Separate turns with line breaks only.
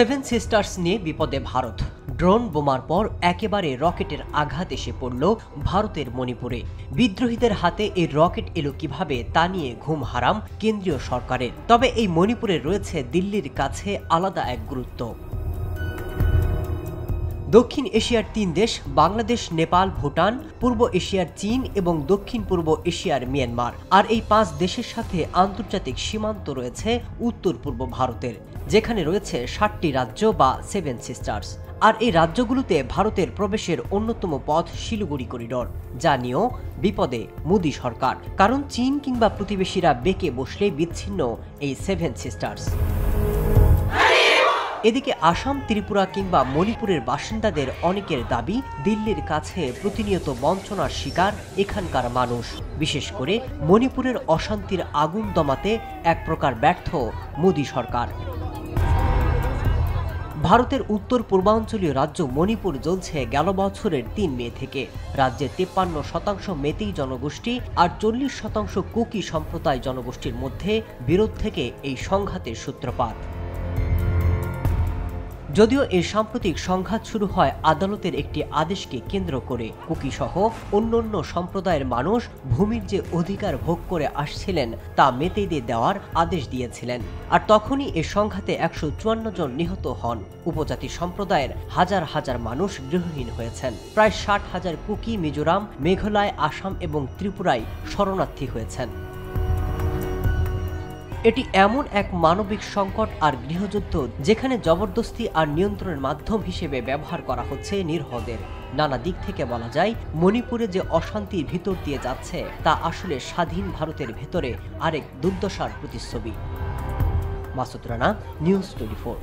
Seven sisters নিয়ে বিপদে Bharat. Drone বোমার পর একেবারে রকেটের আঘাত এসে পড়ল ভারতের মণিপুরে। বিদ্রোহীদের হাতে এই রকেট এলো কিভাবে তা নিয়ে ঘুম হারাম কেন্দ্রীয় সরকারের। তবে এই মণিপুরে রয়েছে দিল্লির কাছে আলাদা এক গুরুত্ব। দক্ষিণ এশিয়ার ৩ দেশ বাংলাদেশ, নেপাল, ভুটান, পূর্ব এশিয়ার চীন এবং দক্ষিণ পূর্ব এশিয়ার মিয়ানমার। আর এই ৫ দেশের সাথে আন্তর্জাতিক সীমান্ত রয়েছে উত্তর পূর্ব ভারতের, যেখানে রয়েছে ৭টি রাজ্য বা সেভেন সিস্টার্স। আর এই রাজ্যগুলোতে ভারতের প্রবেশের অন্যতম পথ শিলিগুড়ি করিডোর, যা নিয়েও বিপদে মোদী সরকার। কারণ চীন কিংবা প্রতিবেশীরা বেঁকে বসলেই বিচ্ছিন্ন এই সেভেন সিস্টার্স। এদিকে আসাম, ত্রিপুরা কিংবা মণিপুরের বাসিন্দাদের অনেকের দাবি, দিল্লির কাছে প্রতিনিয়ত বঞ্চনার শিকার এখানকার মানুষ। বিশেষ করে মণিপুরের অশান্তির আগুন দমাতে এক প্রকার ব্যর্থ মোদী সরকার। ভারতের উত্তর পূর্বাঞ্চলীয় রাজ্য মণিপুর জ্বলছে গেল বছরের ৩ মে থেকে। রাজ্যের ৫৩% মেতেই জনগোষ্ঠী আর ৪০% কুকি সম্প্রদায় জনগোষ্ঠীর মধ্যে বিরোধ থেকে এই সংঘাতের সূত্রপাত। যদিও এই সাম্প্রতিক সংঘাত শুরু হয় আদালতের একটি আদেশকে কেন্দ্র করে। কুকি সহ অন্যান্য সম্প্রদায়ের মানুষ ভূমির যে অধিকার ভোগ করে আসছিলেন তা মেতেইদের দেওয়ার আদেশ দিয়েছিলেন। আর তখনই এই সংঘাতে ১৫৪ জন নিহত হন। উপজাতি সম্প্রদায়ের হাজার হাজার মানুষ গৃহহীন হয়েছেন। প্রায় ৬০,০০০ কুকি মিজোরাম, মেঘালয়, আসাম এবং ত্রিপুরায় শরণার্থী হয়েছেন। এটি এমন এক মানবিক সংকট আর গৃহযুদ্ধ যেখানে জবরদস্তি আর নিয়ন্ত্রণের মাধ্যম হিসেবে ব্যবহার করা হচ্ছে নিরীহদের। নানা দিক থেকে বলা যায়, মণিপুরে যে অশান্তির ভিতর দিয়ে যাচ্ছে তা আসলে স্বাধীন ভারতের ভেতরে আরেক দুর্দশার প্রতিচ্ছবি। মাসুদ রানা, নিউজ 24।